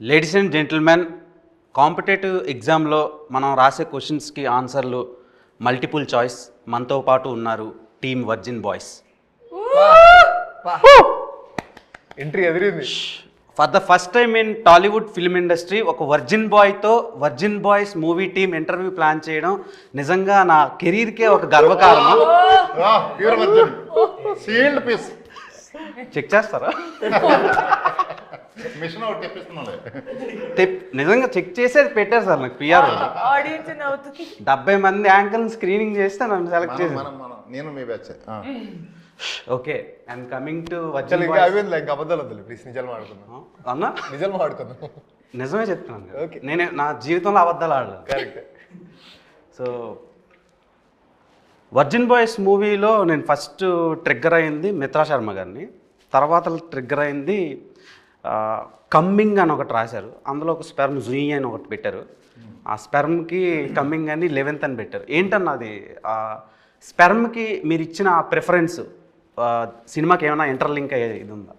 Ladies and gentlemen, competitive ఎగ్జామ్లో మనం రాసే క్వశ్చన్స్కి ఆన్సర్లు మల్టిపుల్ చాయిస్. మనతో పాటు ఉన్నారు టీమ్ వర్జిన్ బాయ్స్. ఎంట్రీ ఎదిరింది. For the first time in Tollywood film industry ఒక వర్జిన్ బాయ్తో virgin boys movie team interview plan చేయడం నిజంగా నా కెరీర్కే ఒక గర్వకారణం. చెక్ చేస్తారా? నిజంగా చెక్ చేసేది పెట్టారు సార్ నాకు పిఆర్. 70 మంది యాంకర్ని స్క్రీనింగ్ చేస్తే నన్ను సెలెక్ట్ చేశారు. నేను మీ batch. Okay, and coming to అబద్ధాలు వద్దు ప్లీజ్, నిజాలు మాడుకుందాం అన్నా. నిజాలు మాడుకుందాం. నిజమే చెప్తున్నాను. నేను నా జీవితంలో అబద్ధాలు ఆడలేదు. కరెక్ట్. సో వర్జిన్ బాయ్స్ మూవీలో నేను ఫస్ట్ ట్రిగ్గర్ అయింది మిత్రా శర్మ గారిని. తర్వాత ట్రిగ్గర్ అయింది కమ్మింగ్ అని ఒకటి రాశారు. అందులో ఒక స్పెర్మ్ జూయి అని ఒకటి పెట్టారు. ఆ స్పెర్మ్కి కమ్మింగ్ అని 11th అని పెట్టారు. ఏంటన్నా అది స్పెర్మ్కి మీరు ఇచ్చిన ప్రిఫరెన్స్ సినిమాకి ఏమైనా ఇంటర్లింక్ అయ్యేది ఇది ఉందా?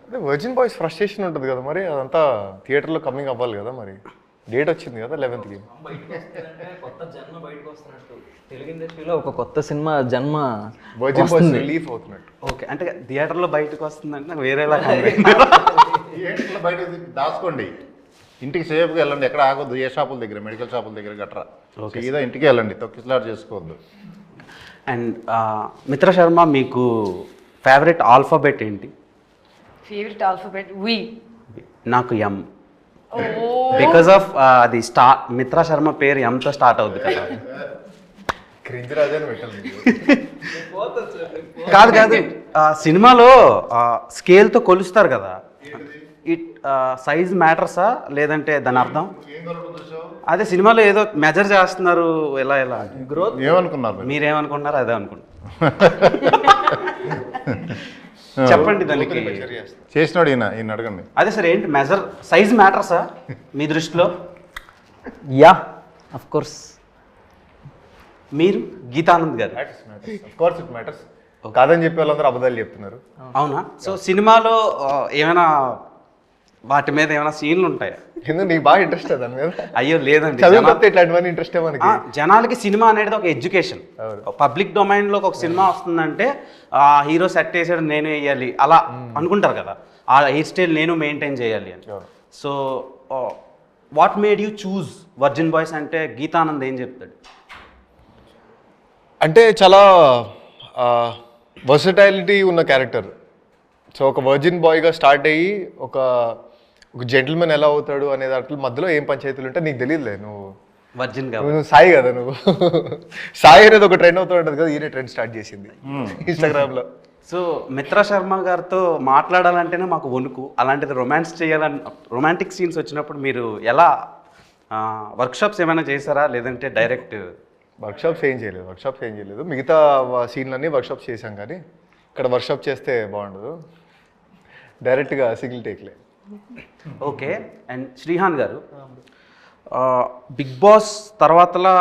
అదే వర్జిన్ బాయ్స్ ఫ్రస్ట్రేషన్ ఉంటుంది కదా, మరి అదంతా థియేటర్లో కమింగ్ అవ్వాలి కదా, మరి డేట్ వచ్చింది కదా 11th. కొత్త జన్మ బయటకు వస్తున్నట్టు తెలుగు ఇండస్ట్రీలో ఒక కొత్త సినిమా జన్మ వర్జిన్ బాయ్స్ రిలీఫ్ అవుతున్నట్టు. ఓకే, అంటే థియేటర్లో బయటకు వస్తుందంటే నాకు వేరేలా థియేటర్లో బయట దాచుకోండి, ఇంటికి సేఫ్గా వెళ్ళండి, ఎక్కడ ఆగొద్దు, ఏ షాపుల దగ్గర, మెడికల్ షాపుల దగ్గర గట్రా. ఇదా ఇంటికి వెళ్ళండి, తొక్కిసలాట్ చేసుకోవద్దు. అండ్ మిత్రా శర్మ, మీకు ఫేవరెట్ ఆల్ఫాబెట్ ఏంటి? ఫేవరెట్ ఆల్ఫాబెట్ వి. నాకు ఎం. బికాస్ ఆఫ్ అది మిత్రా శర్మ పేరు ఎంతో స్టార్ట్ అవుద్ది కదా. క్రింజ్ రాజాని పెట్టాలి. కాదు కాదు, సినిమాలో స్కేల్తో కొలుస్తారు కదా, ఇట్ సైజ్ మ్యాటర్సా లేదంటే దాని అర్థం? అదే సినిమాలో ఏదో మెజర్ చేస్తున్నారు, ఎలా ఎలా గ్రోత్ ఏమనుకున్నారు? మీరేమనుకుంటున్నారు? అదే అనుకుంటున్నారు. చెప్పండి దానికి. చేసినాడు ఈయన అడగండి. అదే సార్, ఏంటి మెజర్ సైజ్ మ్యాటర్సా మీ దృష్టిలో? Yeah, of course. మీరు గీతానంద్ గారు? Of course it matters. కాదని చెప్పే వాళ్ళందరూ అబద్ధాలు చెప్తున్నారు. అవునా? సో సినిమాలో ఏమైనా వాటి మీద ఏమైనా సీన్లు ఉంటాయా? ఎందుకు నీకు బాగా ఇంట్రెస్ట్ దాని మీద? అయ్యో లేదండి, ఇట్లాంటివన్నీ ఇంట్రెస్ట్ మనకి. జనాలకి సినిమా అనేది ఒక ఎడ్యుకేషన్. పబ్లిక్ డొమైన్లో ఒక సినిమా వస్తుందంటే ఆ హీరో సెట్ వేసాడు నేను వేయాలి అలా అనుకుంటారు కదా, ఆ హెయిర్ స్టైల్ నేను మెయింటైన్ చేయాలి అని. So what made you choose virgin Boys అంటే గీతానంద్ ఏం చెప్తాడు? అంటే చాలా వర్సటైలిటీ ఉన్న క్యారెక్టర్. సో ఒక వర్జిన్ బాయ్గా స్టార్ట్ అయ్యి ఒక జెంటిల్మెన్ ఎలా అవుతాడు అనే దాంట్లో మధ్యలో ఏం పంచాయతీలు ఉంటే నీకు తెలియదులే. నువ్వు వర్జిన్ నువ్వు సాయి కదా, నువ్వు సాయి అనేది ఒక ట్రెండ్ అవుతూ ఉంటుంది కదా, ఈయన ట్రెండ్ స్టార్ట్ చేసింది ఇన్స్టాగ్రామ్లో. సో మిత్రా శర్మ గారితో మాట్లాడాలంటేనే మాకు వణుకు. అలాంటిది రొమాన్స్ చేయాలని, రొమాంటిక్ సీన్స్ వచ్చినప్పుడు మీరు ఎలా వర్క్షాప్స్ ఏమైనా చేశారా లేదంటే డైరెక్ట్? వర్క్షాప్స్ ఏం చేయలేదు. మిగతా సీన్లన్నీ వర్క్షాప్స్ చేశాం, కానీ ఇక్కడ వర్క్షాప్ చేస్తే బాగుండదు, డైరెక్ట్గా సింగిల్ టేక్లే. ఓకే. అండ్ శ్రీహాన్ గారు, బిగ్ బాస్ తర్వాతలా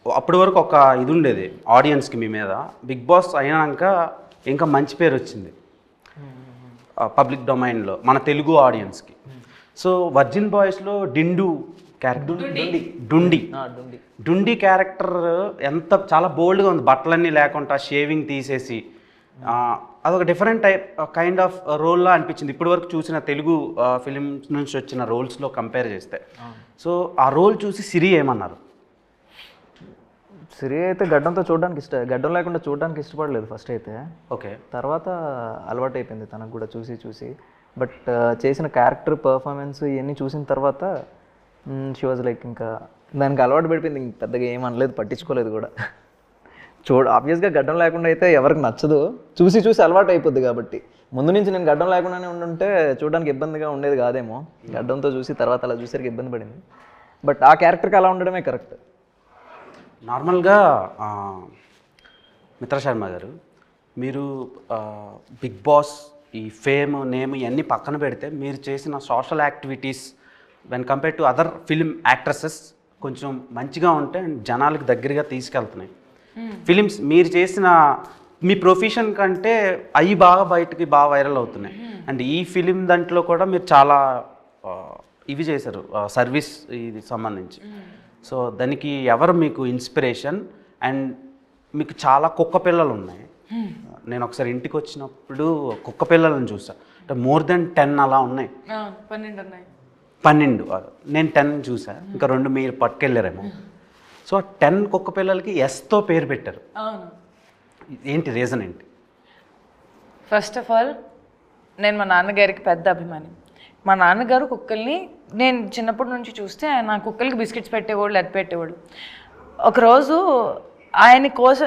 అప్పటి వరకు ఒక ఇది ఉండేది ఆడియన్స్కి మీ మీద. బిగ్ బాస్ అయినాక ఇంకా మంచి పేరు వచ్చింది పబ్లిక్ డొమైన్లో మన తెలుగు ఆడియన్స్కి. సో వర్జిన్ బాయ్స్లో డిండు క్యారెక్టర్, డుండి క్యారెక్టర్ ఎంత చాలా బోల్డ్గా ఉంది, బట్టలన్నీ లేకుండా షేవింగ్ తీసేసి అదొక డిఫరెంట్ కైండ్ ఆఫ్ రోల్లా అనిపించింది ఇప్పటి వరకు చూసిన తెలుగు ఫిలిమ్స్ నుంచి వచ్చిన రోల్స్లో కంపేర్ చేస్తే. సో ఆ రోల్ చూసి సిరి ఏమన్నారు? సిరి అయితే గడ్డంతో గడ్డం లేకుండా చూడడానికి ఇష్టపడలేదు ఫస్ట్ అయితే. ఓకే. తర్వాత అలవాటు అయిపోయింది తనకు కూడా చూసి. బట్ చేసిన క్యారెక్టర్ పర్ఫార్మెన్స్ ఇవన్నీ చూసిన తర్వాత షీ వాజ్ లైక్, ఇంకా దానికి అలవాటు పడిపోయింది. ఇంక పెద్దగా ఏమనలేదు, పట్టించుకోలేదు కూడా. ఆబ్వియస్గా గడ్డం లేకుండా అయితే ఎవరికి నచ్చదు, చూసి అలవాటు అయిపోద్ది. కాబట్టి ముందు నుంచి నేను గడ్డం లేకుండానే ఉండుంటే చూడడానికి ఇబ్బందిగా ఉండేది కాదేమో. గడ్డంతో చూసి తర్వాత అలా చూసరికి ఇబ్బంది పడింది. బట్ ఆ క్యారెక్టర్కి అలా ఉండడమే కరెక్ట్. నార్మల్గా మిత్రా శర్మ గారు, మీరు బిగ్ బాస్, ఈ ఫేమ్, నేమ్ ఇవన్నీ పక్కన పెడితే మీరు చేసిన social activities when compare to other film actresses కొంచెం మంచిగా ఉంటే జనాలకు దగ్గరగా తీసుకెళ్తున్నాయి ఫిలిమ్స్. మీరు చేసిన మీ ప్రొఫెషన్ కంటే అవి బాగా బయటకి బాగా వైరల్ అవుతున్నాయి. అండ్ ఈ ఫిలిం దాంట్లో కూడా మీరు చాలా ఇవి చేశారు సర్వీస్ ఇది సంబంధించి. సో దానికి ఎవరు మీకు ఇన్స్పిరేషన్? అండ్ మీకు చాలా కుక్క పిల్లలు ఉన్నాయి. నేను ఒకసారి ఇంటికి వచ్చినప్పుడు కుక్క పిల్లలను చూసాను. అంటే మోర్ దెన్ 10 అలా ఉన్నాయి. 12 ఉన్నాయి. 12 నేను 10 చూసాను, ఇంకా 2 మీరు పట్టుకెళ్ళారేమో. సో 10 కుక్క పిల్లలకి ఎస్తో పేరు పెట్టారు. అవును. ఏంటి రీజన్ ఏంటి? ఫస్ట్ ఆఫ్ ఆల్ నేను మా నాన్నగారికి పెద్ద అభిమాని. మా నాన్నగారు కుక్కల్ని నేను చిన్నప్పటి నుంచి చూస్తే ఆయన కుక్కలకి బిస్కెట్స్ పెట్టేవాళ్ళు, అది పెట్టేవాళ్ళు. ఒకరోజు ఆయన కోసం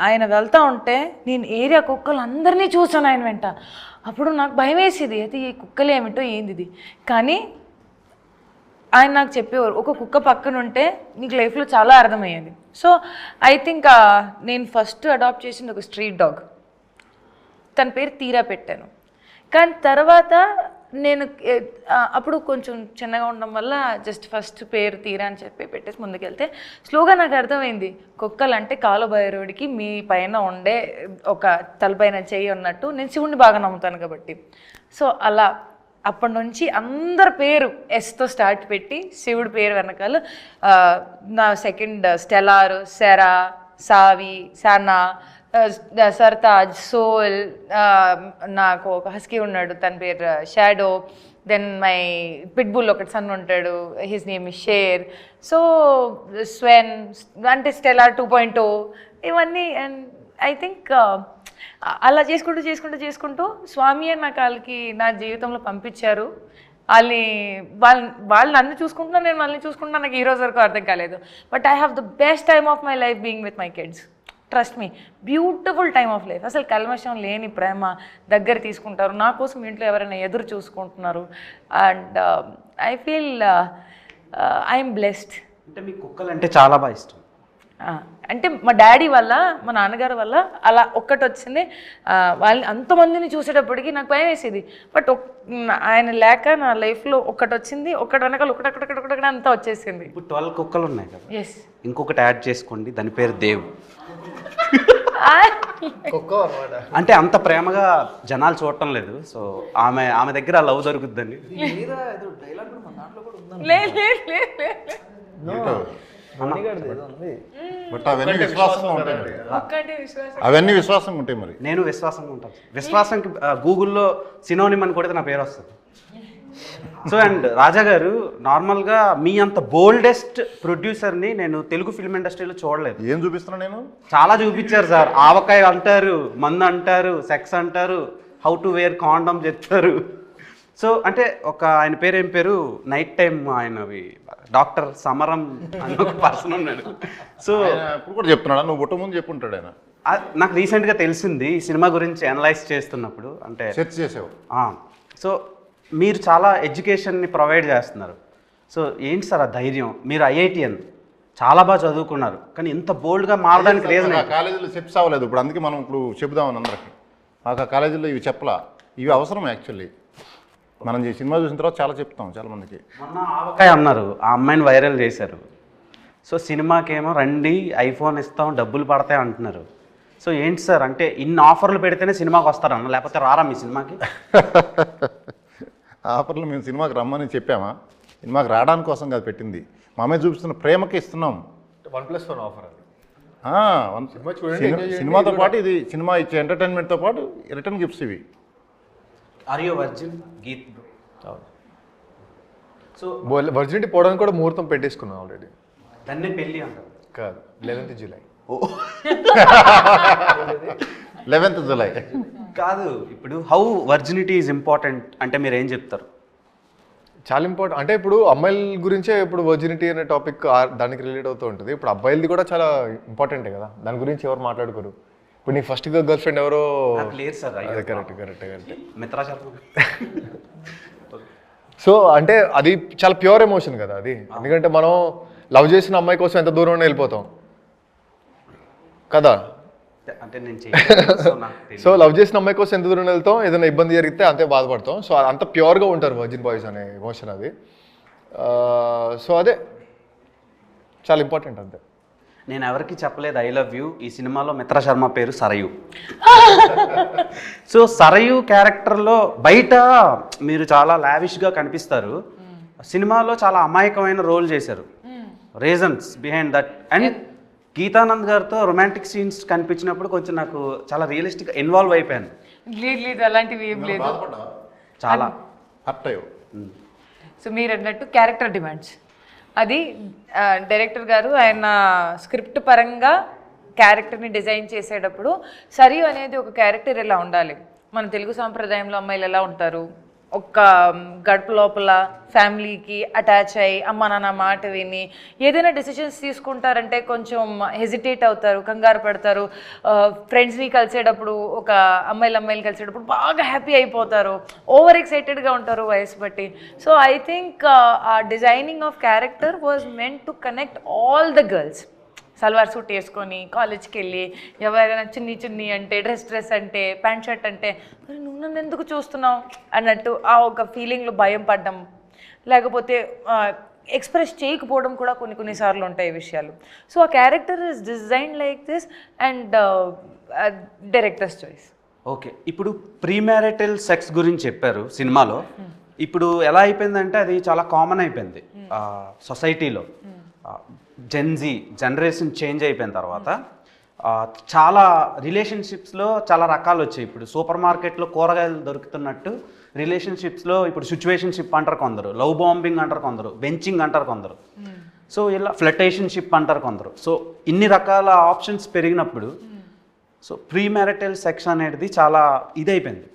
ఆయన వెళ్తూ ఉంటే నేను ఏరియా కుక్కలు అందరినీ చూసాను ఆయన వెంట. అప్పుడు నాకు భయం వేసేది, అయితే ఈ కుక్కలు ఏమిటో ఏంది ఇది. కానీ ఆయన నాకు చెప్పేవారు, ఒక కుక్క పక్కన ఉంటే నీకు లైఫ్లో చాలా అర్థమయ్యేది. సో ఐ థింక్ నేను ఫస్ట్ అడాప్ట్ చేసింది ఒక స్ట్రీట్ డాగ్. తన పేరు తీరా పెట్టాను. కానీ తర్వాత నేను అప్పుడు కొంచెం చిన్నగా ఉండడం వల్ల జస్ట్ ఫస్ట్ పేరు తీరా అని చెప్పి పెట్టేసి ముందుకెళ్తే స్లోగా నాకు అర్థమైంది, కుక్కలు అంటే కాలభైరవుడికి మీ పైన ఉండే ఒక తలపైన చెయ్యి ఉన్నట్టు. నేను శివుడిని బాగా నమ్ముతాను కాబట్టి. సో అలా అప్పటి నుంచి అందరి పేరు ఎస్తో స్టార్ట్ పెట్టి శివుడి పేరు వెనకాల నా సెకండ్ స్టెలార్, సెరా, సావి, సనా, సర్తాజ్, సోల్, నాకు ఒక హస్కీ ఉన్నాడు తన పేరు షాడో, దెన్ మై పిట్బుల్ ఒకటి సన్ ఉంటాడు, his name is Sher. So Sven అంటే స్టెలార్ 2.0 ఇవన్నీ. అండ్ ఐ థింక్ అలా చేసుకుంటూ స్వామి అని నా కాళ్ళకి నా జీవితంలో పంపించారు. వాళ్ళు నన్ను చూసుకుంటున్నా, నేను వాళ్ళని చూసుకుంటున్నా. నాకు ఈ రోజు వరకు అర్థం కాలేదు. But I have the best time of my life being with my kids. Trust me, beautiful time of life. అసలు కల్మషం లేని ప్రేమ, దగ్గర తీసుకుంటారు. నా కోసం ఇంట్లో ఎవరైనా ఎదురు చూసుకుంటున్నారు. And I feel I'm blessed. అంటే మీకు కుక్కలు అంటే చాలా బాగా ఇష్టం. అంటే మా డాడీ వల్ల, మా నాన్నగారు వల్ల అలా ఒక్కటి వచ్చింది. వాళ్ళని అంతమందిని చూసేటప్పటికి నాకు భయం వేసేది. బట్ ఆయన లేక నా లైఫ్లో ఒక్కటి వచ్చింది. ఒక్కటి వెనకాల ఒకటి అంతా వచ్చేసింది. ఇప్పుడు 12 కుక్కలు ఉన్నాయి కదా, ఎస్. ఇంకొకటి యాడ్ చేసుకోండి, దాని పేరు దేవ్. అంటే అంత ప్రేమగా జనాలు చూడటం లేదు. సో ఆమె దగ్గర లవ్ దొరుకుద్దని. బట్ అవన్నీ విశ్వాసంగా ఉంటాయి. అవన్నీ విశ్వాసంగా ఉంటాయి. మరి నేను విశ్వాసంగా ఉంటాను. విశ్వాసంకి గూగుల్లో సినోనిమ్ అని కొడితే నా పేరు వస్తుంది. సో అండ్ రాజా గారు, నార్మల్గా మీ అంత బోల్డెస్ట్ ప్రొడ్యూసర్ని నేను తెలుగు ఫిల్మ్ ఇండస్ట్రీలో చూడలేదు. ఏం చూపిస్తున్నా నేను? చాలా చూపించారు సార్. ఆవకాయ అంటారు, మందు అంటారు, సెక్స్ అంటారు, హౌ టు వేర్ కాండమ్ చెప్తారు. సో అంటే ఆయన పేరు ఏం పేరు, నైట్ టైం ఆయనవి డాక్టర్ సమరం అని ఒక పర్సన్ ఉన్నాడు. సో ఇప్పుడు కూడా చెప్తున్నాడా? నువ్వు పుట్ట ముందు చెప్పుంటాడు ఆయన. నాకు రీసెంట్గా తెలిసింది ఈ సినిమా గురించి అనలైజ్ చేస్తున్నప్పుడు. అంటే సెర్చ్ చేసావు. సో మీరు చాలా ఎడ్యుకేషన్ని ప్రొవైడ్ చేస్తున్నారు. సో ఏంటి సార్ ఆ ధైర్యం? మీరు IITN చాలా బాగా చదువుకున్నారు, కానీ ఇంత బోల్డ్గా మారడానికి రీజన్? కాలేజీలో చెప్పి అవ్వలేదు. ఇప్పుడు అందుకే మనం ఇప్పుడు చెబుదామని అందరికి. మాకు ఆ కాలేజీలో ఇవి చెప్పలా. ఇవి అవసరం యాక్చువల్లీ. మనం ఈ సినిమా చూసిన తర్వాత చాలా చెప్తాం చాలా మందికి. మొన్న ఆవకాయ అన్నారు, ఆ అమ్మాయిని వైరల్ చేశారు. సో సినిమాకేమో రండి, ఐఫోన్ ఇస్తాం, డబ్బులు పడతాయి అంటున్నారు. సో ఏంటి సార్, అంటే ఇన్ని ఆఫర్లు పెడితేనే సినిమాకి వస్తారన్న, లేకపోతే రారా మీ సినిమాకి? ఆఫర్లు మేము సినిమాకి రమ్మని చెప్పామా? సినిమాకి రావడానికి కోసం కాదు పెట్టింది, మా అమ్మాయి చూపిస్తున్న ప్రేమకి ఇస్తున్నాం. 1+1 ఆఫర్ అది. సినిమాతో పాటు ఇది సినిమా ఇచ్చే ఎంటర్టైన్మెంట్తో పాటు రిటర్న్ గిఫ్ట్స్ ఇవి. Are you virgin Geet? So virginity పోవడానికి కూడా ముహూర్తం పెట్టేసుకున్నాం ఆల్రెడీ. దాన్నే పెళ్ళి అంటారు కాదు, 11th జూలై. 11th జూలై కాదు. ఇప్పుడు హౌ వర్జినిటీ ఈజ్ ఇంపార్టెంట్ అంటే మీరు ఏం చెప్తారు? చాలా ఇంపార్టెంట్. అంటే ఇప్పుడు అమ్మాయిల గురించే ఇప్పుడు వర్జినిటీ అనే టాపిక్ దానికి రిలేట్ అవుతూ ఉంటుంది. ఇప్పుడు అబ్బాయిలది కూడా చాలా ఇంపార్టెంటే కదా, దాని గురించి ఎవరు మాట్లాడుకోరు. ఇప్పుడు నీ ఫస్ట్ గర్ల్ ఫ్రెండ్ ఎవరో లేదు సార్. అదే కరెక్ట్ మిత్రా శర్మ. సో అంటే అది చాలా ప్యూర్ ఎమోషన్ కదా అది. ఎందుకంటే మనం లవ్ చేసిన అమ్మాయి కోసం ఎంత దూరం వెళ్ళిపోతాం కదా. అంటే నేను సో లవ్ చేసిన అమ్మాయి కోసం ఎంత దూరం వెళ్తాం, ఏదైనా ఇబ్బంది జరిగితే అంతే బాధపడతాం. సో అంత ప్యూర్గా ఉంటారు వర్జిన్ బాయ్స్ అనే ఎమోషన్ అది. సో అదే చాలా ఇంపార్టెంట్ అంతే. నేను ఎవరికి చెప్పలేదు ఐ లవ్ యూ. ఈ సినిమాలో మిత్రా శర్మ పేరు సరయు. సో సరయు క్యారెక్టర్లో బయట మీరు చాలా లావిష్గా కనిపిస్తారు, సినిమాలో చాలా అమాయకమైన రోల్ చేశారు. Reasons behind that. And Geetanand గారితో రొమాంటిక్ సీన్స్ కనిపించినప్పుడు కొంచెం నాకు చాలా రియలిస్టిక్ ఇన్వాల్వ్ అయిపోయాను. లేదు అలాంటివి ఏం లేదు. బాధపడ్డా చాలా హర్ట్ అయ్యో. సో మీరు అన్నట్టు క్యారెక్టర్ డిమాండ్స్, అది డైరెక్టర్ గారు ఆయన స్క్రిప్ట్ పరంగా క్యారెక్టర్ని డిజైన్ చేసేటప్పుడు సరియు అనేది ఒక క్యారెక్టర్ ఇలా ఉండాలి, మన తెలుగు సాంప్రదాయంలో అమ్మాయిలు ఎలా ఉంటారు, ఒక గడుపు లోపల ఫ్యామిలీకి అటాచ్ అయ్యి అమ్మ నాన్న మాట విని ఏదైనా డెసిషన్స్ తీసుకుంటారంటే కొంచెం హెజిటేట్ అవుతారు, కంగారు పడతారు. ఫ్రెండ్స్ని కలిసేటప్పుడు ఒక అమ్మాయిలు కలిసేటప్పుడు బాగా హ్యాపీ అయిపోతారు, ఓవర్ ఎక్సైటెడ్గా ఉంటారు వయసు బట్టి. సో ఐ థింక్ ఆ designing of character was meant to connect all the girls. Salwar suit వేసుకొని కాలేజ్కి వెళ్ళి ఎవరైనా చున్నీ అంటే డ్రెస్ అంటే ప్యాంట్ షర్ట్ అంటే మరి నువ్వు నన్ను ఎందుకు చూస్తున్నావు అన్నట్టు ఆ ఒక ఫీలింగ్లో భయం పడ్డం, లేకపోతే ఎక్స్ప్రెస్ చేయకపోవడం కూడా కొన్నిసార్లు ఉంటాయి విషయాలు. సో ఆ character is design like this and directors choice. Okay, ఇప్పుడు ప్రీమ్యారిటల్ సెక్స్ గురించి చెప్పారు సినిమాలో. ఇప్పుడు ఎలా అయిపోయిందంటే అది చాలా కామన్ అయిపోయింది సొసైటీలో. జెన్జీ జనరేషన్ చేంజ్ అయిపోయిన తర్వాత చాలా రిలేషన్షిప్స్లో చాలా రకాలు వచ్చాయి. ఇప్పుడు సూపర్ మార్కెట్లో కూరగాయలు దొరుకుతున్నట్టు రిలేషన్షిప్స్లో ఇప్పుడు సిచ్యువేషన్షిప్ అంటారు కొందరు, లవ్ బాంబింగ్ అంటారు కొందరు, బెంచింగ్ అంటారు కొందరు, సో ఇలా ఫ్లటేషన్షిప్ అంటారు కొందరు. సో ఇన్ని రకాల ఆప్షన్స్ పెరిగినప్పుడు సో ప్రీమ్యారిటల్ సెక్స్ అనేది చాలా ఇదైపోయింది,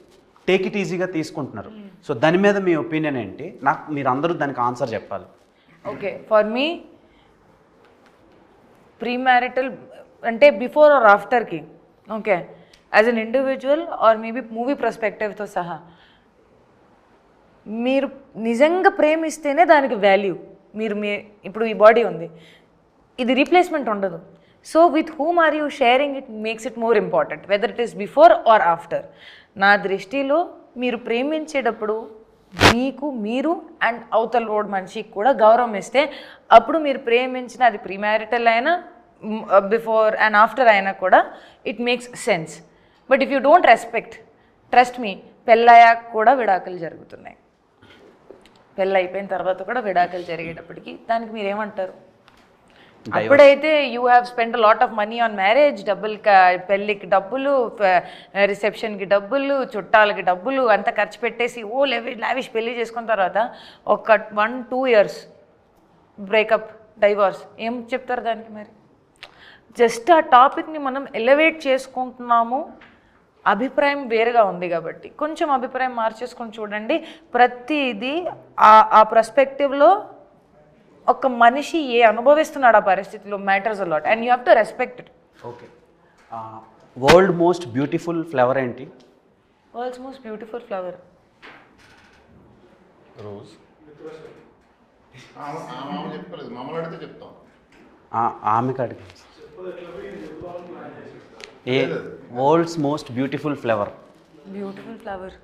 టేక్ ఇట్ ఈజీగా తీసుకుంటున్నారు. సో దాని మీద మీ ఒపీనియన్ ఏంటి? నాకు మీరు అందరూ దానికి ఆన్సర్ చెప్పాలి. ఓకే, ఫర్ మీ ప్రీమ్యారిటల్ అంటే బిఫోర్ ఆర్ ఆఫ్టర్కి, okay, as an individual or maybe movie పర్స్పెక్టివ్తో సహా మీరు నిజంగా ప్రేమిస్తేనే దానికి వాల్యూ. మీరు ఇప్పుడు ఈ బాడీ ఉంది, ఇది రీప్లేస్మెంట్ ఉండదు. So with whom are you sharing it makes it more important, whether it is before or after. నా దృష్టిలో మీరు ప్రేమించేటప్పుడు మీకు మీరు అండ్ అవతల రోడ్ మనిషికి కూడా గౌరవం ఇస్తే అప్పుడు మీరు ప్రేమించిన అది ప్రీమ్యారిటల్ అయినా బిఫోర్ అండ్ ఆఫ్టర్ అయినా కూడా it makes sense. But if you don't respect, trust me, పెళ్ళయ్యాక కూడా విడాకులు జరుగుతున్నాయి. పెళ్ళి అయిపోయిన తర్వాత కూడా విడాకులు జరిగేటప్పటికి దానికి మీరేమంటారు? అప్పుడైతే you have spend lot of money on marriage, పెళ్ళికి డబ్బులు, రిసెప్షన్కి డబ్బులు, చుట్టాలకి డబ్బులు అంతా ఖర్చు పెట్టేసి లావిష్ పెళ్ళి చేసుకున్న తర్వాత ఒక 1-2 years బ్రేకప్, డైవర్స్, ఏం చెప్తారు దానికి? మరి జస్ట్ ఆ టాపిక్ని మనం ఎలివేట్ చేసుకుంటున్నాము, అభిప్రాయం వేరుగా ఉంది కాబట్టి కొంచెం అభిప్రాయం మార్చేసుకొని చూడండి. ప్రతిదీ ఆ పర్స్పెక్టివ్లో ఒక మనిషి అనుభవిస్తున్నాడు ఆ పరిస్థితిలో matters a lot and you have to respect it. Okay, world most beautiful flower ఏంటి? World's most beautiful flower rose. చెప్పుకోలేదు, మమ్మల్ని అడిగితే చెప్తాం. ఆమె కాడికి ఏ world's most beautiful flower? Beautiful flower,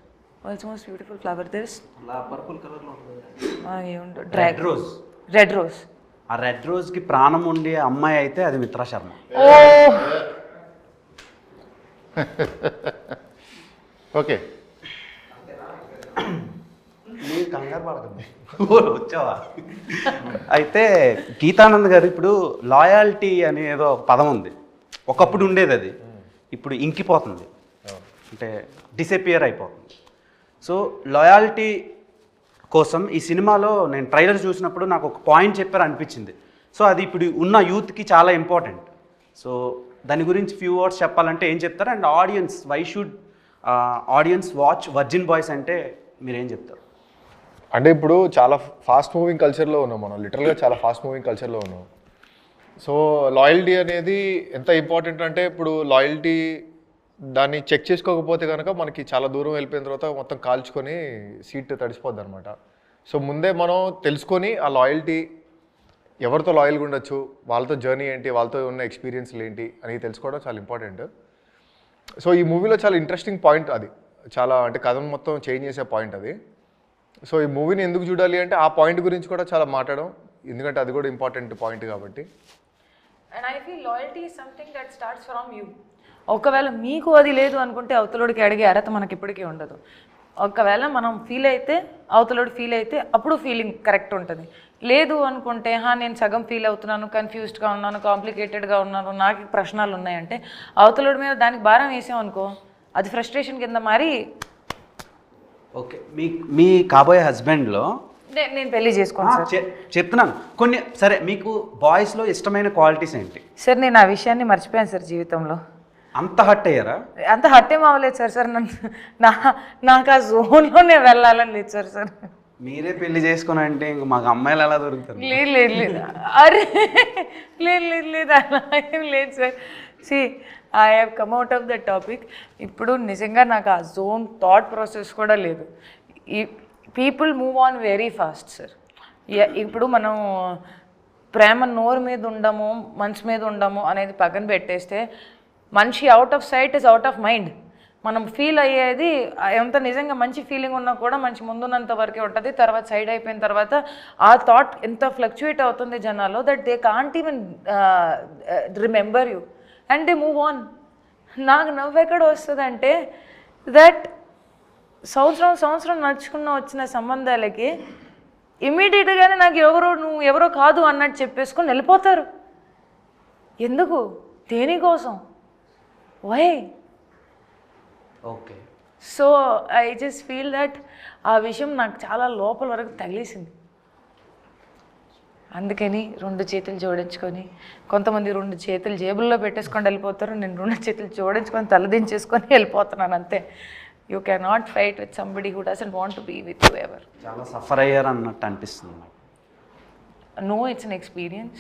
world's most beautiful flower this purple కలర్లో red rose. Red rose, ఆ రెడ్ రోజ్కి ప్రాణం ఉండే అమ్మాయి అయితే అది మిత్రా శర్మ. ఓకే, మీరు కంగారు పడకండి, వచ్చావా? అయితే గీతానంద్ గారు ఇప్పుడు లాయాల్టీ అనే ఏదో ఒక పదం ఉంది, ఒకప్పుడు ఉండేది, అది ఇప్పుడు ఇంకిపోతుంది, అంటే డిసపియర్ అయిపోతుంది. సో లాయాల్టీ కోసం ఈ సినిమాలో నేను ట్రైలర్ చూసినప్పుడు నాకు ఒక పాయింట్ చెప్పారు అనిపించింది. సో అది ఇప్పుడు ఉన్న యూత్కి చాలా ఇంపార్టెంట్. సో దాని గురించి ఫ్యూ వర్డ్స్ చెప్పాలంటే ఏం చెప్తారు? And audience, why should audience watch Virgin Boys అంటే మీరేం చెప్తారు? అంటే ఇప్పుడు చాలా ఫాస్ట్ మూవింగ్ కల్చర్లో ఉన్నాం మనం, లిటరల్గా చాలా ఫాస్ట్ మూవింగ్ కల్చర్లో ఉన్నాం. సో లాయల్టీ అనేది ఎంత ఇంపార్టెంట్ అంటే ఇప్పుడు లాయల్టీ దాన్ని చెక్ చేసుకోకపోతే కనుక మనకి చాలా దూరం వెళ్ళిపోయిన తర్వాత మొత్తం కాల్చుకొని సీట్ తడిసిపోద్ది అనమాట. సో ముందే మనం తెలుసుకొని ఆ లాయల్టీ ఎవరితో లాయల్గా ఉండొచ్చు, వాళ్ళతో జర్నీ ఏంటి, వాళ్ళతో ఉన్న ఎక్స్పీరియన్స్లు ఏంటి అని తెలుసుకోవడం చాలా ఇంపార్టెంట్. సో ఈ మూవీలో చాలా ఇంట్రెస్టింగ్ పాయింట్ అది, చాలా అంటే కథను మొత్తం చేంజ్ చేసే పాయింట్ అది. సో ఈ మూవీని ఎందుకు చూడాలి అంటే ఆ పాయింట్ గురించి కూడా చాలా మాట్లాడడం, ఎందుకంటే అది కూడా ఇంపార్టెంట్ పాయింట్ కాబట్టి. And I feel loyalty is something that starts from you. ఒకవేళ మీకు అది లేదు అనుకుంటే అవతలోడికి అడిగే అర్హత మనకి ఇప్పటికీ ఉండదు. ఒకవేళ మనం ఫీల్ అయితే అవతలోడు ఫీల్ అయితే అప్పుడు ఫీలింగ్ కరెక్ట్ ఉంటుంది. లేదు అనుకుంటే నేను సగం ఫీల్ అవుతున్నాను, కన్ఫ్యూజ్డ్గా ఉన్నాను, కాంప్లికేటెడ్గా ఉన్నాను, నాకు ప్రశ్నలు ఉన్నాయంటే అవతలోడి మీద దానికి భారం వేసాం అనుకో, అది ఫ్రస్ట్రేషన్ కింద మారి ఓకే, మీ కాబోయే హస్బెండ్లో నేను పెళ్లి చేసుకోను సార్. చెప్తున్నాను కొన్ని. సరే, మీకు బాయ్స్లో ఇష్టమైన క్వాలిటీస్ ఏంటి? సార్ నేను ఆ విషయాన్ని మర్చిపోయాను సార్ జీవితంలో. అంత హర్ట్ అయ్యారా? అంత హర్ట్ ఏం అవ్వలేదు సార్. నాకు ఆ జోన్లోనే వెళ్ళాలని లేదు సార్. మీరే పెళ్లి చేసుకుని అంటే ఇంక మాకు అమ్మాయిలు ఎలా దొరుకుతారు? లేదు అరే లేదు అలా ఏం లేదు sir. I have come out of the topic. ఇప్పుడు నిజంగా నాకు ఆ జోన్ థాట్ ప్రాసెస్ కూడా లేదు. ఈ people move on very fast sir. ఇప్పుడు మనం ప్రేమ నోరు మీద ఉండము, మనసు మీద ఉండము అనేది పక్కన పెట్టేస్తే మనిషి out of sight is out of mind. మనం ఫీల్ అయ్యేది ఎంత నిజంగా మంచి ఫీలింగ్ ఉన్నా కూడా మంచి ముందున్నంత వరకే ఉంటుంది. తర్వాత సైడ్ అయిపోయిన తర్వాత ఆ థాట్ ఎంత ఫ్లక్చుయేట్ అవుతుంది జనాల్లో that they can't even remember you and they move on. నాకు నవ్వు ఎక్కడ వస్తుంది అంటే దట్ సంవత్సరం నడుచుకున్న వచ్చిన సంబంధాలకి ఇమ్మీడియట్గానే నాకు నువ్వు ఎవరో కాదు అన్నట్టు చెప్పేసుకొని వెళ్ళిపోతారు. ఎందుకు? దేనికోసం? Why? Okay. So I just feel that ఆ విషయం నాకు చాలా లోపల వరకు తగిలేసింది. అందుకని 2 చేతులు జోడించుకొని, కొంతమంది 2 చేతులు జేబుల్లో పెట్టేసుకొని వెళ్ళిపోతారు, నేను 2 చేతులు జోడించుకొని తలదించేసుకొని వెళ్ళిపోతున్నాను అంతే. You can not fight with somebody who doesn't want to be with you ever. చాలా సఫర్ అయ్యారు అన్నట్టు అనిపిస్తుంది నాకు. No, it's an experience.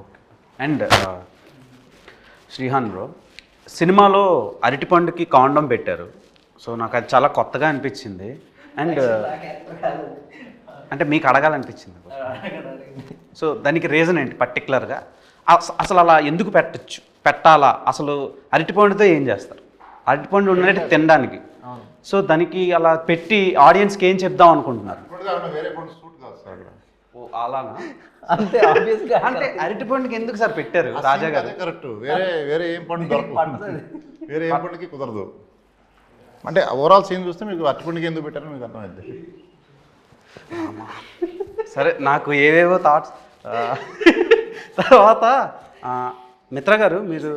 Okay. And Srihan bro, సినిమాలో అరటిపండుకి కాండం పెట్టారు. సో నాకు అది చాలా కొత్తగా అనిపించింది. అండ్ అంటే మీకు అడగాలనిపించింది. సో దానికి రీజన్ ఏంటి పర్టికులర్గా? అసలు అలా ఎందుకు పెట్టాలా? అసలు అరటిపండుతో ఏం చేస్తారు? అరటిపండు ఉన్నట్టు తినడానికి. సో దానికి అలా పెట్టి ఆడియన్స్కి ఏం చెప్దాం అనుకుంటున్నారు? వేరే పండు సూట్ కాదు సార్. ఓ అలానా? అంతే ఆబ్వియస్గా. అంటే అరటిపండుకి ఎందుకు సార్ పెట్టారు రాజా గారు? కరెక్ట్. వేరే ఏం పండు దొరకదు, వేరే ఏం పండుకి కుదరదు. అంటే ఓవరాల్ సీన్ చూస్తే మీకు అరటిపండుకి ఎందుకు పెట్టారో మీకు అర్థమైంది. సరే, నాకు ఏవేవో థాట్స్. తర్వాత మిత్ర గారు, మీరు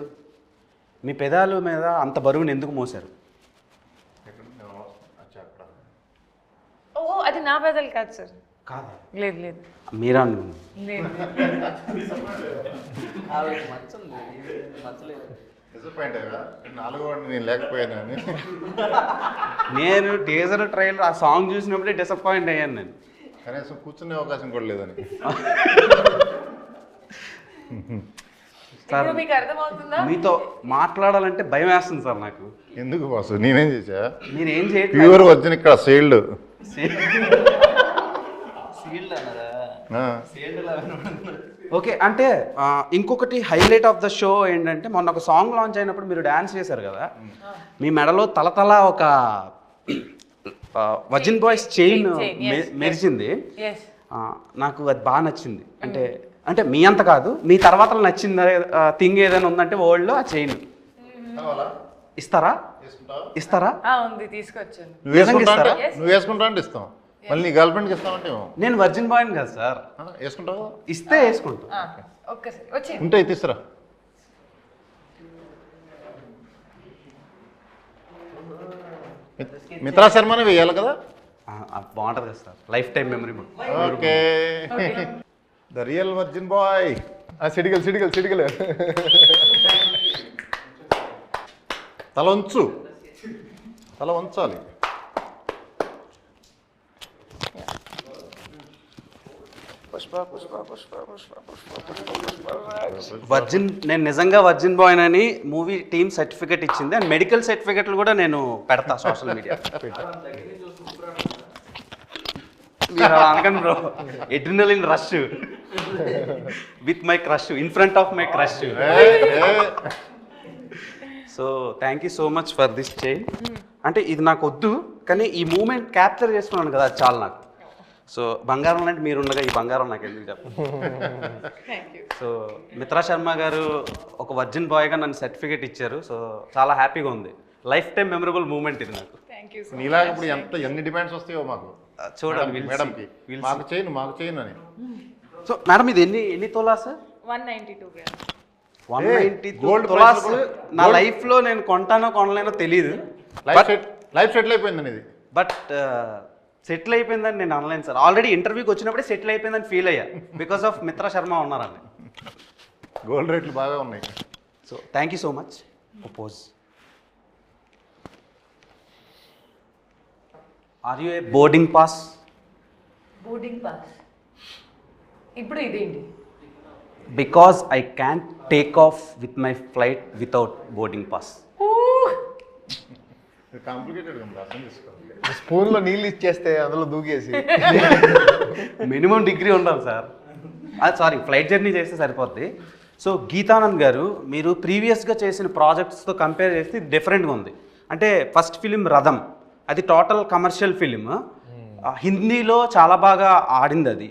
మీ పెదాల మీద అంత బరువుని ఎందుకు మోసారు? ఓ అది నా పెదలు కాదు సార్. కాదా? లేదు మీరా? లేదు. డిసప్పాయింట్ అయ్యా, 4వ వాడిని నేను లేకపోయాను అని. నేను టీజర్ ట్రైలర్ ఆ సాంగ్ చూసినప్పుడే డిసప్పాయింట్ అయ్యాను నేను. కనీసం కూర్చునే అవకాశం కూడా లేదని. ఇప్పుడు మీకు అర్థమవుతుందా? మీతో మాట్లాడాలంటే భయం వేస్తుంది సార్ నాకు. ఎందుకు బాసు, నేనేం చేశా? మీరు ఏం చేయట్లేదు. ప్యూర్ వర్జిన్ ఇక్కడ సేల్డ్. ఓకే. అంటే ఇంకొకటి హైలైట్ ఆఫ్ ద షో ఏంటంటే, మొన్న ఒక సాంగ్ లాంచ్ అయినప్పుడు మీరు డ్యాన్స్ చేశారు కదా, మీ మెడలో తలతల ఒక వర్జిన్ బాయ్స్ చైన్ మెరిచింది. నాకు అది బాగా నచ్చింది. అంటే మీ అంత కాదు, మీ తర్వాత నచ్చింది థింగ్ ఏదైనా ఉందంటే వరల్డ్లో ఆ చైన్ ఇస్తారా? ఉంది, తీసుకొచ్చాను. నువ్వు వేసుకుంటా అంటే ఇస్తాం, మళ్ళీ నీ గర్ల్ ఫ్రెండ్కి ఇస్తామంటే నేను వర్జిన్ బాయ్ని కదా సార్. వేసుకుంటావు? ఇస్తే వేసుకుంటా. ఒక్కసారి వచ్చి ఉంటే తీసురా. మిత్రా శర్మనే వేయాలి కదా? బాగుంటుంది కదా sir, life time memory. Okay, the real virgin boy. సిడిగలు తల వంచాలి. వర్జిన్, నేను నిజంగా వర్జిన్ బాయ్ అని మూవీ టీమ్ సర్టిఫికేట్ ఇచ్చింది. అండ్ మెడికల్ సర్టిఫికేట్లు కూడా నేను పెడతా సోషల్ మీడియా. మీరు అలా అనకండి bro. Adrenaline rush with my crush, in front of my crush. So thank you so much for this chain. అంటే ఇది నాకు వద్దు, కానీ ఈ మూమెంట్ క్యాప్చర్ చేసుకున్నాను కదా, అది చాలు నాకు. సో బంగారం లాంటి మీరు ఉండగా ఈ బంగారం నాకు ఎందుకు చెప్పండి. సో మిత్రా శర్మ గారు ఒక వర్జిన్ బాయ్గా నన్ను సర్టిఫికేట్ ఇచ్చారు. సో చాలా హ్యాపీగా ఉంది. లైఫ్ టైం మెమరబుల్ మూమెంట్ ఇది నాకు. థ్యాంక్ యూ నీలాగా ఇప్పుడు ఎన్ని డిమాండ్స్ వస్తాయో మాకు చూడండి మేడంకి మాకు చేయను అని. సో మేడం ఇది ఎన్ని tola sir? 192 grams. 190 gold tolas price నా లైఫ్లో నేను కొంటానో కొనలేనో తెలియదు. లైఫ్ సెటిల్ అయిపోయిందని ఇది. బట్ సెటిల్ అయిపోయిందని నేను అనలేను సార్. ఆల్రెడీ ఇంటర్వ్యూకి వచ్చినప్పుడే సెటిల్ అయిపోయిందని ఫీల్ అయ్యా బికాస్ ఆఫ్ మిత్రా శర్మ ఉన్నారండి. గోల్డ్ రేట్లు బాగా ఉన్నాయి. So thank you so much. Pose. Are you a boarding pass? Boarding pass. ఇప్పుడు ఇదేంటి? Because I can take off with my flight without boarding pass. Complicated ఉంది, అర్థం చేసుకోవాలి. స్పూన్లో నీళ్ళు ఇచ్చేస్తే అందులో దూకేసి మినిమం డిగ్రీ ఉండాలి సార్. సారీ, ఫ్లైట్ జర్నీ చేస్తే సరిపోద్ది. సో గీతానంద్ గారు, మీరు ప్రీవియస్గా చేసిన ప్రాజెక్ట్స్తో కంపేర్ చేస్తే ఇది డిఫరెంట్గా ఉంది. అంటే ఫస్ట్ ఫిలిం రథం, అది టోటల్ కమర్షియల్ ఫిలిం. హిందీలో చాలా బాగా ఆడింది అది,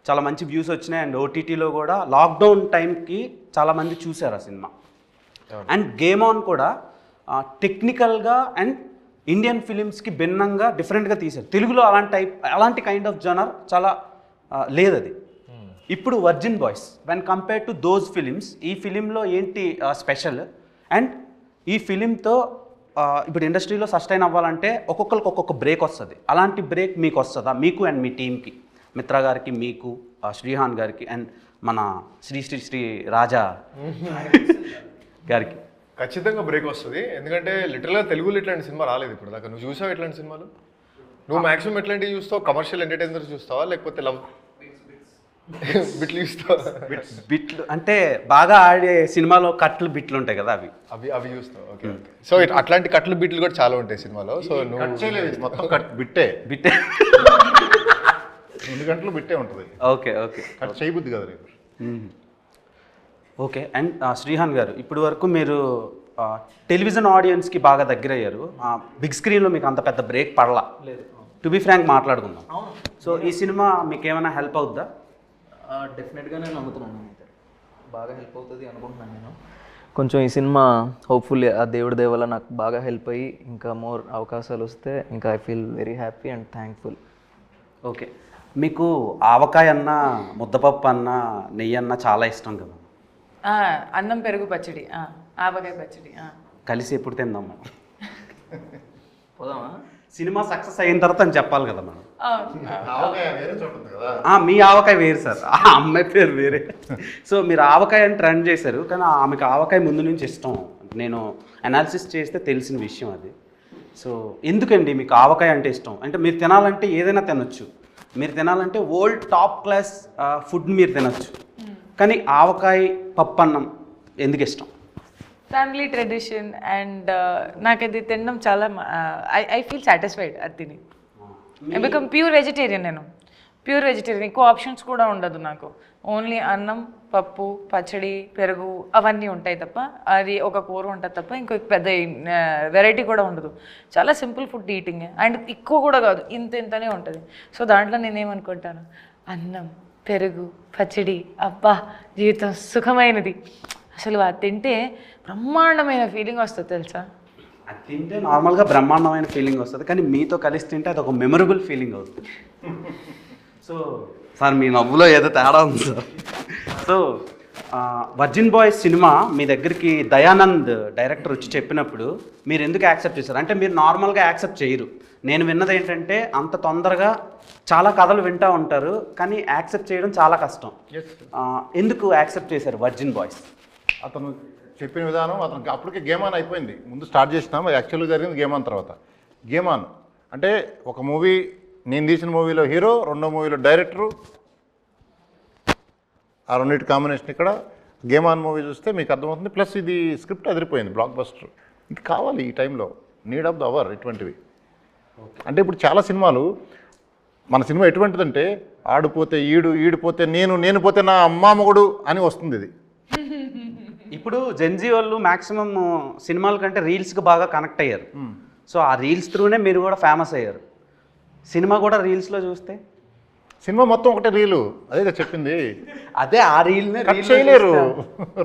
చాలా మంచి వ్యూస్ వచ్చినాయి. అండ్ ఓటీటీలో కూడా లాక్డౌన్ టైంకి చాలామంది చూశారు ఆ సినిమా. అండ్ గేమ్ ఆన్ కూడా టెక్నికల్గా అండ్ ఇండియన్ ఫిలిమ్స్కి భిన్నంగా డిఫరెంట్గా తీశారు. తెలుగులో అలాంటి కైండ్ ఆఫ్ జనర్ చాలా లేదు అది. ఇప్పుడు virgin boys when compare to those films, ఈ ఫిలింలో ఏంటి స్పెషల్? అండ్ ఈ ఫిలింతో ఇప్పుడు ఇండస్ట్రీలో సస్టైన్ అవ్వాలంటే ఒక్కొక్కరికి ఒక్కొక్క బ్రేక్ వస్తుంది. అలాంటి బ్రేక్ మీకు వస్తుందా? మీకు అండ్ మీ టీంకి, మిత్రా గారికి, మీకు, శ్రీహాన్ గారికి అండ్ మన శ్రీ రాజా గారికి? ఖచ్చితంగా బ్రేక్ వస్తుంది. ఎందుకంటే లిటరల్గా తెలుగులో ఇట్లాంటి సినిమా రాలేదు ఇప్పుడు దాకా. నువ్వు చూసావు ఇట్లాంటి సినిమాలు? నువ్వు మాక్సిమం ఎట్లాంటివి చూస్తావు? కమర్షియల్ ఎంటర్టైనర్ చూస్తావా, లేకపోతే లవ్ బిట్లు చూస్తావా? బిట్లు అంటే బాగా ఆడే సినిమాలో కట్లు బిట్లు ఉంటాయి కదా, అవి చూస్తావు. ఓకే. సో అట్లాంటి కట్లు బిట్లు కూడా చాలా ఉంటాయి సినిమాలో. సో కట్ నువ్వు చేయలేదు, ఇది మొత్తం బిట్టే. 2 గంటలు బిట్టే ఉంటుంది. ఓకే కట్ చేయబుద్ది కదా రేపు. ఓకే. అండ్ శ్రీహాన్ గారు, ఇప్పుడు వరకు మీరు టెలివిజన్ ఆడియన్స్కి బాగా దగ్గర అయ్యారు. బిగ్ స్క్రీన్లో మీకు అంత పెద్ద బ్రేక్ పడలా. టు బి ఫ్రాంక్ మాట్లాడుకుందాం. సో ఈ సినిమా మీకు ఏమైనా హెల్ప్ అవుద్దా? డెఫినెట్గా నేను నమ్ముతున్నాను, బాగా హెల్ప్ అవుతుంది అనుకుంటున్నాను నేను. కొంచెం ఈ సినిమా హోప్ఫుల్లీ ఆ దేవుడి దయ వల్ల నాకు బాగా హెల్ప్ అయ్యి ఇంకా మోర్ అవకాశాలు వస్తే ఇంకా I feel very happy and thankful. Okay. మీకు ఆవకాయ అన్న, ముద్దపప్పు అన్న, నెయ్యి అన్న చాలా ఇష్టం కదా? అన్నం పెరుగు పచ్చడి, ఆవకాయ పచ్చడి కలిసి ఎప్పుడు తిందాం మనం? పోదామా? సినిమా సక్సెస్ అయిన తర్వాత అని చెప్పాలి కదా మనం. వేరే చోట ఉంది కదా. మీ ఆవకాయ వేరు సార్, ఆ అమ్మాయి పేరు వేరే. సో మీరు ఆవకాయ అని ట్రెండ్ చేశారు, కానీ ఆమెకు ఆవకాయ ముందు నుంచి ఇష్టం. నేను అనాలిసిస్ చేస్తే తెలిసిన విషయం అది. సో ఎందుకండి మీకు ఆవకాయ అంటే ఇష్టం? అంటే మీరు తినాలంటే ఏదైనా తినొచ్చు, మీరు తినాలంటే వరల్డ్ టాప్ క్లాస్ ఫుడ్ మీరు తినొచ్చు, కానీ ఆవకాయ పప్పన్నం ఎందుకు ఇష్టం? ఫ్యామిలీ ట్రెడిషన్ అండ్ నాకు అది తినడం చాలా ఐ ఫీల్ సాటిస్ఫైడ్ అది తిని. I become pure vegetarian. నేను ప్యూర్ వెజిటేరియన్, ఎక్కువ ఆప్షన్స్ కూడా ఉండదు నాకు. ఓన్లీ అన్నం, పప్పు, పచ్చడి, పెరుగు అవన్నీ ఉంటాయి తప్ప, అది ఒక కూర ఉంటుంది తప్ప ఇంకో పెద్ద వెరైటీ కూడా ఉండదు. చాలా సింపుల్ ఫుడ్ ఈటింగ్ అండ్ ఎక్కువ కూడా కాదు, ఇంతనే ఉంటుంది. సో దాంట్లో నేనేమనుకుంటాను, అన్నం, పెరుగు, పచ్చడి, అబ్బా జీవితం సుఖమైనది. అసలు అది తింటే బ్రహ్మాండమైన ఫీలింగ్ వస్తుంది తెలుసా. అది తింటే నార్మల్గా బ్రహ్మాండమైన ఫీలింగ్ వస్తుంది, కానీ మీతో కలిసి తింటే అది ఒక మెమరబుల్ ఫీలింగ్ అవుతుంది. సో సార్ మీ నవ్వులో ఏదో తేడా ఉంది సార్. సో వర్జిన్ బాయ్స్ సినిమా మీ దగ్గరికి దయానంద్ డైరెక్టర్ వచ్చి చెప్పినప్పుడు మీరు ఎందుకు యాక్సెప్ట్ చేశారు? అంటే మీరు నార్మల్గా యాక్సెప్ట్ చేయరు. నేను విన్నది ఏంటంటే అంత తొందరగా చాలా కథలు వింటూ ఉంటారు, కానీ యాక్సెప్ట్ చేయడం చాలా కష్టం. ఎందుకు యాక్సెప్ట్ చేశారు వర్జిన్ బాయ్స్? అతను చెప్పిన విధానం, అతనికి అప్పటికే గేమ్ ఆన్ అయిపోయింది. ముందు స్టార్ట్ చేసినాం, యాక్చువల్గా జరిగింది గేమ్ ఆన్ తర్వాత. గేమ్ ఆన్ అంటే ఒక మూవీ, నేను తీసిన మూవీలో హీరో, రెండో మూవీలో డైరెక్టరు, ఆ రెండింటి కాంబినేషన్. ఇక్కడ గేమ్ ఆన్ మూవీ చూస్తే మీకు అర్థమవుతుంది. ప్లస్ ఇది స్క్రిప్ట్ అదిరిపోయింది, బ్లాక్ బస్టర్. ఇది కావాలి ఈ టైంలో, నీడ్ ఆఫ్ ద అవర్ ఇటువంటివి. అంటే ఇప్పుడు చాలా సినిమాలు, మన సినిమా ఎటువంటిదంటే ఆడిపోతే ఈడిపోతే నేను పోతే నా అమ్మామగుడు అని వస్తుంది. ఇది ఇప్పుడు జెన్జీ వాళ్ళు మ్యాక్సిమం సినిమాల కంటే రీల్స్కి బాగా కనెక్ట్ అయ్యారు. సో ఆ రీల్స్ త్రూనే మీరు కూడా ఫేమస్ అయ్యారు. సినిమా కూడా రీల్స్లో చూస్తే సినిమా మొత్తం ఒకటే రీలు, అదే చెప్పింది. అదే ఆ రీల్నే కట్ చేయలేరు,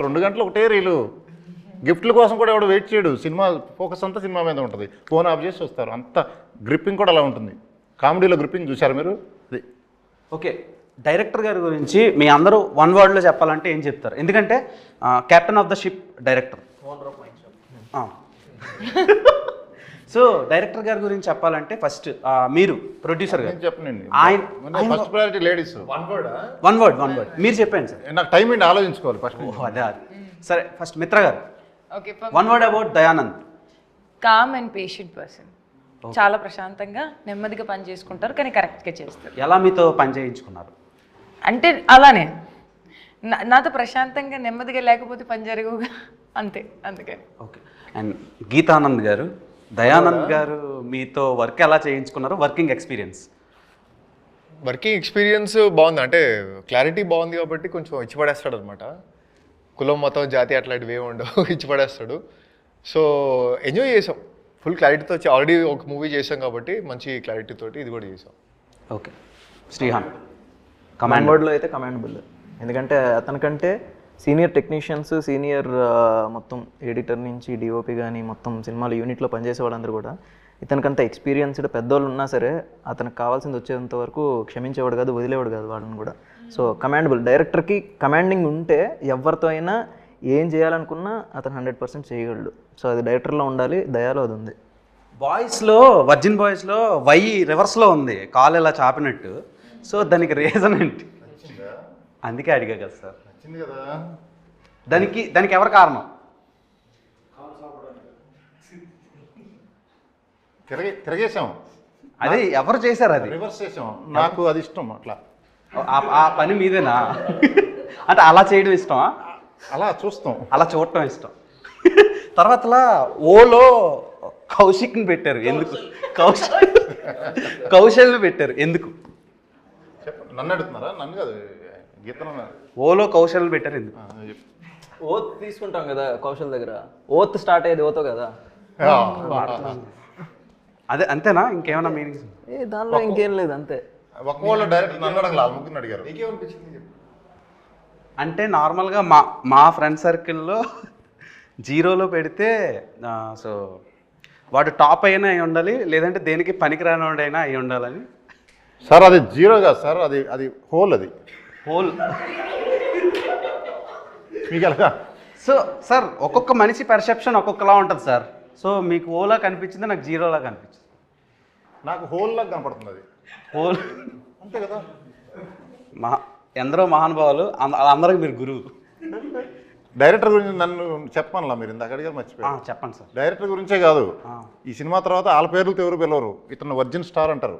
2 గంటలు ఒకటే రీలు. గిఫ్ట్ల కోసం కూడా ఎవడు వెయిట్ చేయడు, సినిమా ఫోకస్ అంతా సినిమా మీద ఉంటుంది, ఫోన్ ఆఫ్ చేసి వస్తారు, అంత గ్రిప్పింగ్ కూడా అలా ఉంటుంది. కామెడీలో గ్రిప్పింగ్ చూశారు మీరు? అది ఓకే, డైరెక్టర్ గారి గురించి మీ అందరూ వన్ వర్డ్లో చెప్పాలంటే ఏం చెప్తారు? ఎందుకంటే captain of the ship director. So director గారి గురించి చెప్పాలంటే ఫస్ట్ మీరు ప్రొడ్యూసర్ గారు చెప్పనండి. ఆయన first priority ladies. One word మీరు చెప్పండి సార్. నాకు టైం ఏంటి ఆలోచించుకోవాలి ఫస్ట్. అదే సరే, first Mitra garu okay, one word about Dayanand. Calm and patient person. చాలా ప్రశాంతంగా నెమ్మదిగా పని చేసుకుంటారు, కానీ కరెక్ట్గా చేస్తారు. ఎలా మీతో పని చేయించుకున్నారు? అంటే అలానే నాతో ప్రశాంతంగా నెమ్మదిగా లేకపోతే పని జరగవుగా, అంతే, అందుకని. ఓకే, అండ్ గీతానంద్ గారు, దయానంద్ గారు మీతో వర్క్ ఎలా చేయించుకున్నారు? వర్కింగ్ ఎక్స్పీరియన్స్ బాగుంది, అంటే క్లారిటీ బాగుంది కాబట్టి కొంచెం ఇచ్చి పడేస్తాడు అనమాట. కులం మతం జాతి అట్లాంటివి ఏమి ఉండవు, ఇచ్చి పడేస్తాడు. సో ఎంజాయ్ చేసాం, ఫుల్ క్లారిటీతో ఆల్రెడీ ఒక మూవీ చేసాం కాబట్టి మంచి క్లారిటీ తోటి ఇది కూడా చేసాం. ఓకే, శ్రీహాన్ కమాండ్ వర్డ్లో అయితే కమాండబుల్. ఎందుకంటే అతనికంటే సీనియర్ టెక్నీషియన్స్, సీనియర్ మొత్తం ఎడిటర్ నుంచి డిఓపి కానీ మొత్తం సినిమాలు యూనిట్లో పనిచేసే వాళ్ళందరూ కూడా ఇతనికంత ఎక్స్పీరియన్స్డ్ పెద్దోళ్ళు ఉన్నా సరే అతనికి కావాల్సింది వచ్చేంత వరకు క్షమించేవాడు కాదు, వదిలేవాడు కాదు వాళ్ళని కూడా. So commendable. డైరెక్టర్కి కమాండింగ్ ఉంటే ఎవరితో అయినా ఏం చేయాలనుకున్నా అతను 100% చేయగలడు. సో అది డైరెక్టర్లో ఉండాలి, దయాలో అది ఉంది. బాయ్స్లో, వర్జిన్ బాయ్స్లో వై రివర్స్లో ఉంది, కాలు ఇలా చాపినట్టు. సో దానికి రీజన్ ఏంటి? అందుకే అడిగా కదా సార్. వచ్చింది కదా, దానికి ఎవరు కారణం? తిరగేసాం, అది ఎవరు చేశారు? అది రివర్స్ చేసాం. నాకు అది ఇష్టం, అట్లా ఆ పని మీదేనా? అంటే అలా చేయడం ఇష్టమా? అలా చూస్తాం, అలా చూడటం ఇష్టం. తర్వాతలా ఓలో కౌశిక్ని పెట్టారు ఎందుకు? కౌశల్ని పెట్టారు ఎందుకు? చెప్పండి. నన్ను అడుగుతున్నారా? నన్ను కాదు, గీతను. ఓలో కౌశల్ని పెట్టారు ఎందుకు? ఓత్ తీసుకుంటాం కదా కౌశల్ దగ్గర, ఓత్ స్టార్ట్ అయ్యేది ఓతో కదా. అదే అంతేనా? ఇంకేమైనా మీనింగ్స్? దానిలో ఇంకేం లేదు, అంతే. ఒక్కవాళ్ళు డైరెక్ట్ నన్ను అడగల, ముగ్గురిని అడిగారు. అంటే నార్మల్గా మా ఫ్రెండ్ సర్కిల్లో జీరోలో పెడితే సో వాడు టాప్ అయినా అయి ఉండాలి, లేదంటే దేనికి పనికిరానివాడైనా అయి ఉండాలని. సార్ అది జీరో కాదు సార్, అది హోల్, అది హోల్. మీకు ఎలాగా? సో సార్ ఒక్కొక్క మనిషి పర్సెప్షన్ ఒక్కొక్కలా ఉంటుంది సార్. సో మీకు ఓలా కనిపించింది, నాకు జీరోలా కనిపించింది. నాకు హోల్ లాగా కనపడుతుంది అది. హోల్ అంతే కదా. ఎందరో మహానుభావులు, అందరికి మీరు గురువు. డైరెక్టర్ గురించి నన్ను చెప్పానులా, మీరు ఇందాక అడిగారు, మర్చిపోయారు. చెప్పండి సార్. డైరెక్టర్ గురించే కాదు, ఈ సినిమా తర్వాత వాళ్ళ పేర్లతో ఎవరు పిలవరు. ఇతను వర్జిన్ స్టార్ అంటారు,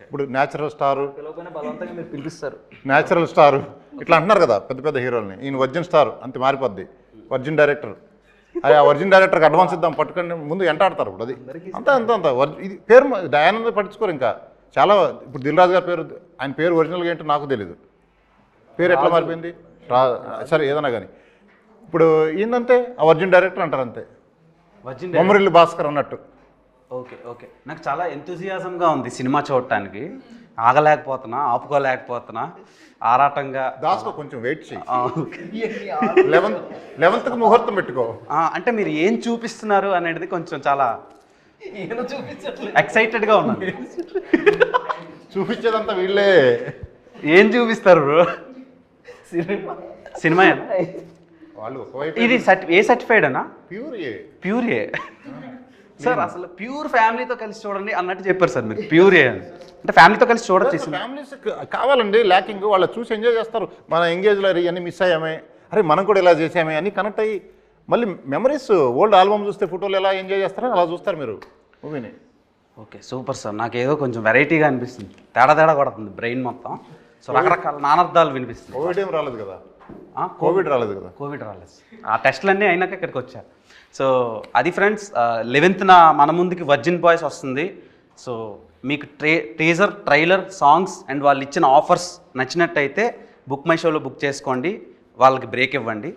ఇప్పుడు న్యాచురల్ స్టారు, బలవంతంగా మీరు పిలిపిస్తారు, న్యాచురల్ స్టారు ఇట్లా అంటున్నారు కదా పెద్ద పెద్ద హీరోల్ని. ఈయన వర్జిన్ స్టార్, అంతే మారిపోద్ది. వర్జిన్ డైరెక్టర్, ఆ వర్జిన్ డైరెక్టర్కి అడ్వాన్స్ ఇద్దాం పట్టుకొని ముందు ఎంటాడతారు. ఇప్పుడు అది అంత ఇది పేరు దయానంద పట్టించుకోరు. ఇంకా చాలా, ఇప్పుడు దిల్ రాజు గారి పేరు, ఆయన పేరు ఒరిజినల్గా ఏంటో నాకు తెలీదు, పేరు ఎట్లా మారిపోయింది సరే ఏదైనా కానీ. ఇప్పుడు ఏంటంటే ఆ వర్జిన్ డైరెక్టర్ అంటారు, అంతే. బొమ్మరిల్లు భాస్కర్ అన్నట్టు. ఓకే, నాకు చాలా ఎంతూజియాజంగా ఉంది సినిమా చూడటానికి. ఆగలేకపోతున్నా, ఆపుకోలేకపోతున్నా, ఆరాటంగా. దాస్కో కొంచెం వెయిట్ చేయి, 11th ముహూర్తం పెట్టుకో. అంటే మీరు ఏం చూపిస్తున్నారు అనేది కొంచెం చాలా ఎక్సైటెడ్గా ఉన్నాను. చూపించేదంతా వీళ్ళే. ఏం చూపిస్తారు బ్రో? సినిమా వాళ్ళు ఇది ఏ సర్టిఫైడ్ అన్నా? ప్యూర్ ఏ సార్. అసలు ప్యూర్ ఫ్యామిలీతో కలిసి చూడండి అన్నట్టు చెప్పారు సార్ మీరు. ప్యూర్ ఏ అంటే ఫ్యామిలీతో కలిసి చూడొచ్చు. ఫ్యామిలీస్ కావాలండి ల్యాకింగ్, వాళ్ళు చూసి ఎంజాయ్ చేస్తారు. మన ఎంగేజ్లో ఇవన్నీ మిస్ అయ్యామే, అరే మనం కూడా ఇలా చేసామే అని కనెక్ట్ అయ్యి మళ్ళీ మెమరీస్, ఓల్డ్ ఆల్బమ్ చూస్తే ఫోటోలు ఎలా ఎంజాయ్ చేస్తారో అలా చూస్తారు మీరు మూవీని. Okay, super sir. నాకు ఏదో కొంచెం వెరైటీగా అనిపిస్తుంది, తేడా కొడుతుంది బ్రెయిన్ మొత్తం. సో రకరకాల నానార్థాలు వినిపిస్తుంది. కోవిడ్ ఏం రాలేదు కదా? కోవిడ్ రాలేదు కదా? కోవిడ్ రాలేదు. ఆ టెస్టులన్నీ అయినాక ఇక్కడికి వచ్చారు. సో అది ఫ్రెండ్స్, 11th మన ముందుకి వర్జిన్ బాయ్స్ వస్తుంది. సో మీకు టీజర్, ట్రైలర్, సాంగ్స్ అండ్ వాళ్ళు ఇచ్చిన ఆఫర్స్ నచ్చినట్టయితే బుక్ మై షోలో బుక్ చేసుకోండి, వాళ్ళకి బ్రేక్ ఇవ్వండి.